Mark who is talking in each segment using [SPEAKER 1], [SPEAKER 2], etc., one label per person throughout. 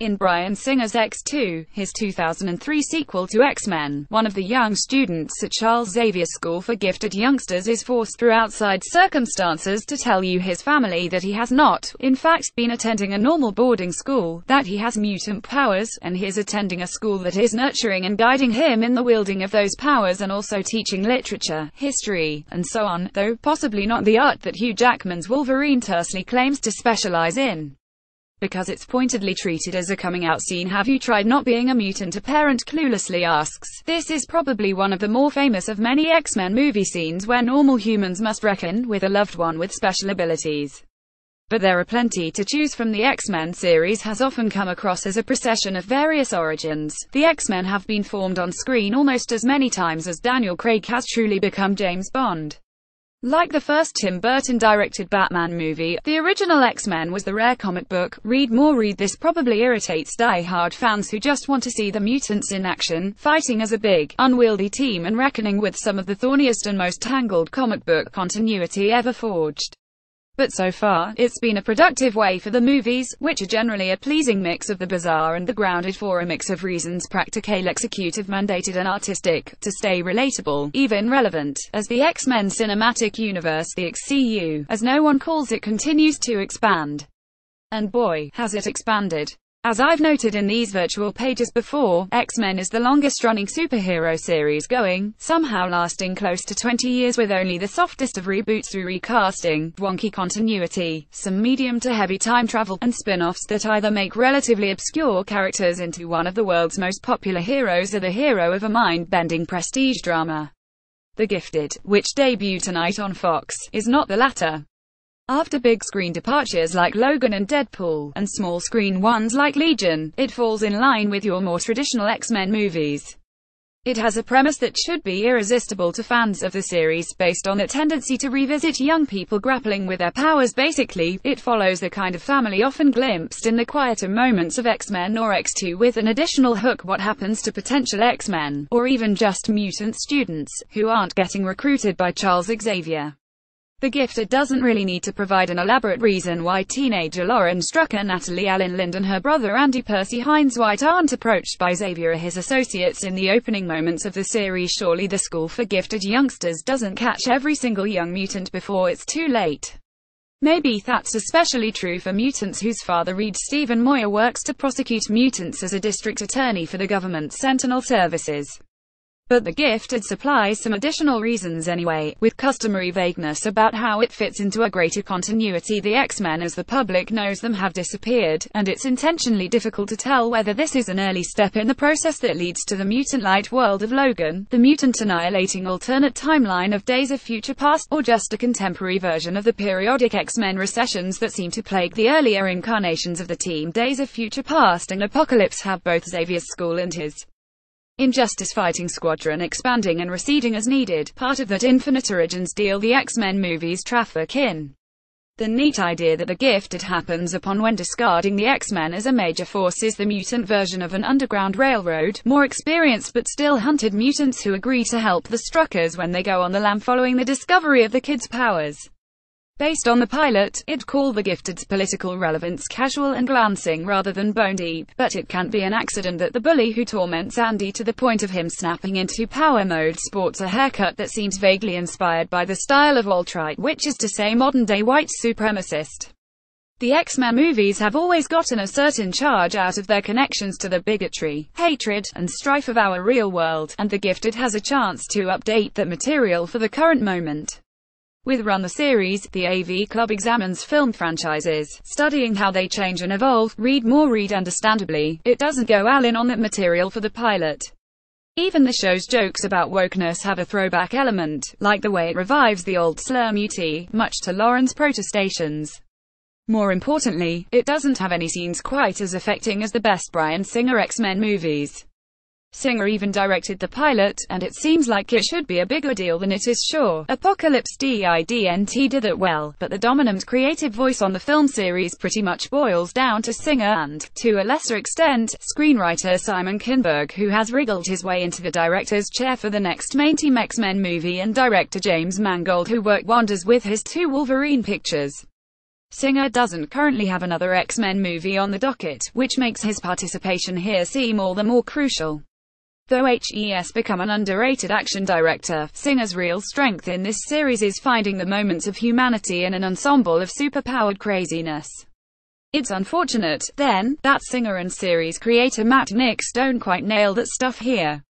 [SPEAKER 1] In Bryan Singer's X2, his 2003 sequel to X-Men, one of the young students at Charles Xavier School for Gifted Youngsters is forced through outside circumstances to tell his family that he has not, in fact, been attending a normal boarding school, that he has mutant powers, and he is attending a school that is nurturing and guiding him in the wielding of those powers and also teaching literature, history, and so on, though possibly not the art that Hugh Jackman's Wolverine tersely claims to specialize in. Because it's pointedly treated as a coming-out scene. Have you tried not being a mutant? A parent cluelessly asks. This is probably one of the more famous of many X-Men movie scenes where normal humans must reckon with a loved one with special abilities. But there are plenty to choose from. The X-Men series has often come across as a procession of various origins. The X-Men have been formed on screen almost as many times as Daniel Craig has truly become James Bond. Like the first Tim Burton-directed Batman movie, the original X-Men was the rare comic book. Read more. ReadThis probably irritates diehard fans who just want to see the mutants in action, fighting as a big, unwieldy team and reckoning with some of the thorniest and most tangled comic book continuity ever forged. But so far, it's been a productive way for the movies, which are generally a pleasing mix of the bizarre and the grounded for a mix of reasons practical, executive mandated and artistic, to stay relatable, even relevant, as the X-Men cinematic universe, the XCU, as no one calls it, continues to expand. And boy, has it expanded. As I've noted in these virtual pages before, X-Men is the longest-running superhero series going, somehow lasting close to 20 years with only the softest of reboots through recasting, wonky continuity, some medium to heavy time travel, and spin-offs that either make relatively obscure characters into one of the world's most popular heroes or the hero of a mind-bending prestige drama. The Gifted, which debuted tonight on Fox, is not the latter. After big-screen departures like Logan and Deadpool, and small-screen ones like Legion, it falls in line with your more traditional X-Men movies. It has a premise that should be irresistible to fans of the series, based on the tendency to revisit young people grappling with their powers. Basically, it follows the kind of family often glimpsed in the quieter moments of X-Men or X2 with an additional hook: what happens to potential X-Men, or even just mutant students, who aren't getting recruited by Charles Xavier. The Gifted doesn't really need to provide an elaborate reason why teenager Lauren Strucker, Natalie Alyn Lind and her brother Andy Percy Hines White aren't approached by Xavier or his associates in the opening moments of the series. Surely the School for Gifted Youngsters doesn't catch every single young mutant before it's too late. Maybe that's especially true for mutants whose father Reed Stephen Moyer works to prosecute mutants as a district attorney for the government Sentinel Services. But The Gifted supplies some additional reasons anyway, with customary vagueness about how it fits into a greater continuity. The X-Men as the public knows them have disappeared, and it's intentionally difficult to tell whether this is an early step in the process that leads to the mutant light world of Logan, the mutant annihilating alternate timeline of Days of Future Past, or just a contemporary version of the periodic X-Men recessions that seem to plague the earlier incarnations of the team. Days of Future Past and Apocalypse have both Xavier's school and his Injustice Fighting Squadron expanding and receding as needed, part of that Infinite Origins deal the X-Men movies traffic in. The neat idea that The Gifted happens upon when discarding the X-Men as a major force is the mutant version of an underground railroad, more experienced but still hunted mutants who agree to help the Struckers when they go on the lam following the discovery of the kids' powers. Based on the pilot, it called The Gifted's political relevance casual and glancing rather than bone deep, but it can't be an accident that the bully who torments Andy to the point of him snapping into power mode sports a haircut that seems vaguely inspired by the style of alt-right, which is to say modern-day white supremacist. The X-Men movies have always gotten a certain charge out of their connections to the bigotry, hatred, and strife of our real world, and The Gifted has a chance to update that material for the current moment. With Run the Series, the AV Club examines film franchises, studying how they change and evolve. Read more. Read understandably, it doesn't go all in on that material for the pilot. Even the show's jokes about wokeness have a throwback element, like the way it revives the old slur mutie, much to Lauren's protestations. More importantly, it doesn't have any scenes quite as affecting as the best Bryan Singer X-Men movies. Singer even directed the pilot, and it seems like it should be a bigger deal than it is. Sure, Apocalypse didn't do that well, but the dominant creative voice on the film series pretty much boils down to Singer and, to a lesser extent, screenwriter Simon Kinberg, who has wriggled his way into the director's chair for the next main Team X-Men movie, and director James Mangold, who worked wonders with his two Wolverine pictures. Singer doesn't currently have another X-Men movie on the docket, which makes his participation here seem all the more crucial. Though he's become an underrated action director, Singer's real strength in this series is finding the moments of humanity in an ensemble of superpowered craziness. It's unfortunate, then, that Singer and series creator Matt Nix don't quite nail that stuff here.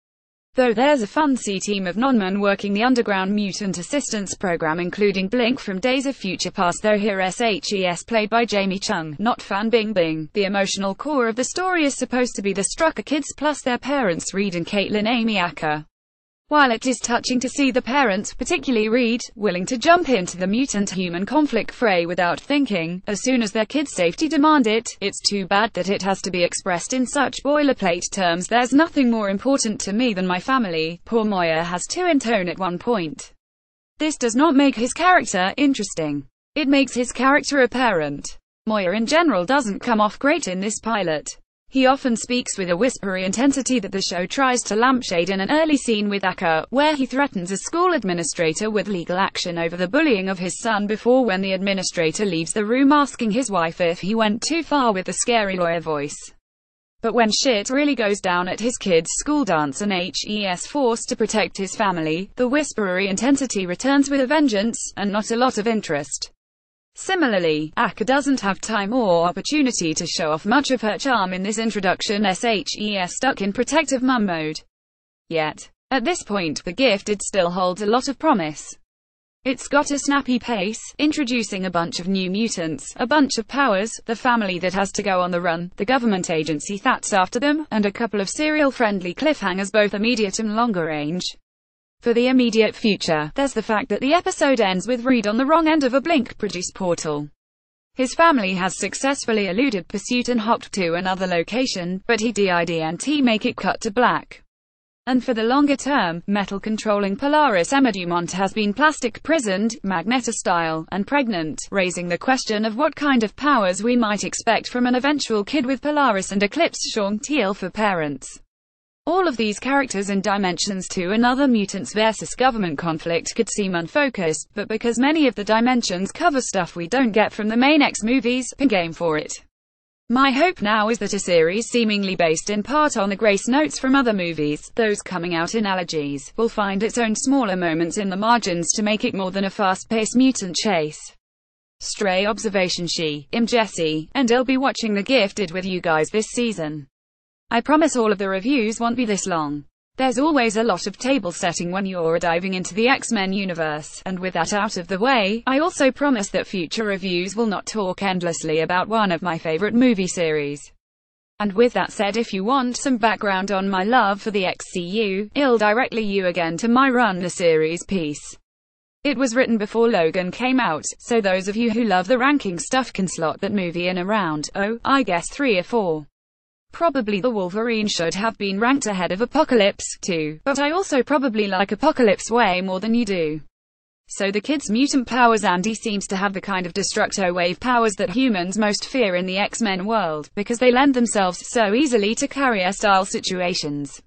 [SPEAKER 1] Though there's a fun C-team of non-men working the underground mutant assistance program, including Blink from Days of Future Past, though here SHES played by Jamie Chung, not Fan Bingbing. The emotional core of the story is supposed to be the Strucker kids plus their parents Reed and Caitlin Amy Acker. While it is touching to see the parents, particularly Reed, willing to jump into the mutant-human conflict fray without thinking, as soon as their kids' safety demand it, it's too bad that it has to be expressed in such boilerplate terms. There's nothing more important to me than my family, poor Moyer has to intone at one point. This does not make his character interesting. It makes his character apparent. Moyer in general doesn't come off great in this pilot. He often speaks with a whispery intensity that the show tries to lampshade in an early scene with Acker, where he threatens a school administrator with legal action over the bullying of his son before when the administrator leaves the room asking his wife if he went too far with the scary lawyer voice. But when shit really goes down at his kid's school dance and he's forced to protect his family, the whispery intensity returns with a vengeance, and not a lot of interest. Similarly, Acker doesn't have time or opportunity to show off much of her charm in this introduction. SHES stuck in protective mum mode. Yet, at this point, the Gifted still holds a lot of promise. It's got a snappy pace, introducing a bunch of new mutants, a bunch of powers, the family that has to go on the run, the government agency that's after them, and a couple of serial-friendly cliffhangers both immediate and longer range. For the immediate future, there's the fact that the episode ends with Reed on the wrong end of a Blink-produced portal. His family has successfully eluded pursuit and hopped to another location, but he didn't make it cut to black. And for the longer term, metal-controlling Polaris Emma Dumont has been plastic-prisoned, Magneto-style, and pregnant, raising the question of what kind of powers we might expect from an eventual kid with Polaris and Eclipse Sean Teal for parents. All of these characters and dimensions to another mutants versus government conflict could seem unfocused, but because many of the dimensions cover stuff we don't get from the main X movies, I'm game for it. My hope now is that a series seemingly based in part on the grace notes from other movies, those coming out analogies, will find its own smaller moments in the margins to make it more than a fast-paced mutant chase. Stray observation. I'm Jesse, and I'll be watching The Gifted with you guys this season. I promise all of the reviews won't be this long. There's always a lot of table setting when you're diving into the X-Men universe, and with that out of the way, I also promise that future reviews will not talk endlessly about one of my favorite movie series. And with that said, if you want some background on my love for the XCU, I'll directly you again to my Run the Series piece. It was written before Logan came out, so those of you who love the ranking stuff can slot that movie in around, I guess 3 or 4. Probably the Wolverine should have been ranked ahead of Apocalypse, too, but I also probably like Apocalypse way more than you do. So the kid's mutant powers. Andy seems to have the kind of destructo wave powers that humans most fear in the X-Men world, because they lend themselves so easily to carrier-style situations.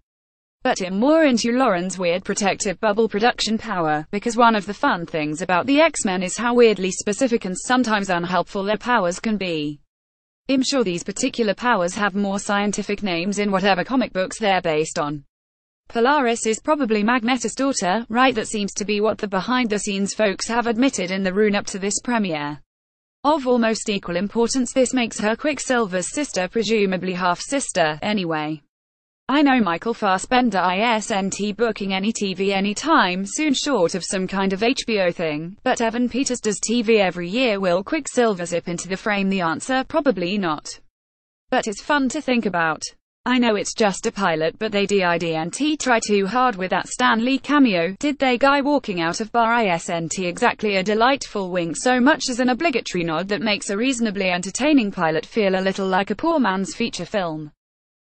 [SPEAKER 1] But I'm more into Lauren's weird protective bubble production power, because one of the fun things about the X-Men is how weirdly specific and sometimes unhelpful their powers can be. I'm sure these particular powers have more scientific names in whatever comic books they're based on. Polaris is probably Magneto's daughter, right? That seems to be what the behind-the-scenes folks have admitted in the run-up to this premiere. Of almost equal importance, this makes her Quicksilver's sister, presumably half-sister, anyway. I know Michael Fassbender isn't booking any TV anytime soon short of some kind of HBO thing, but Evan Peters does TV every year. Will Quicksilver zip into the frame? The answer, probably not. But it's fun to think about. I know it's just a pilot, but they didn't try too hard with that Stan Lee cameo, did they? Guy walking out of bar isn't exactly a delightful wink so much as an obligatory nod that makes a reasonably entertaining pilot feel a little like a poor man's feature film.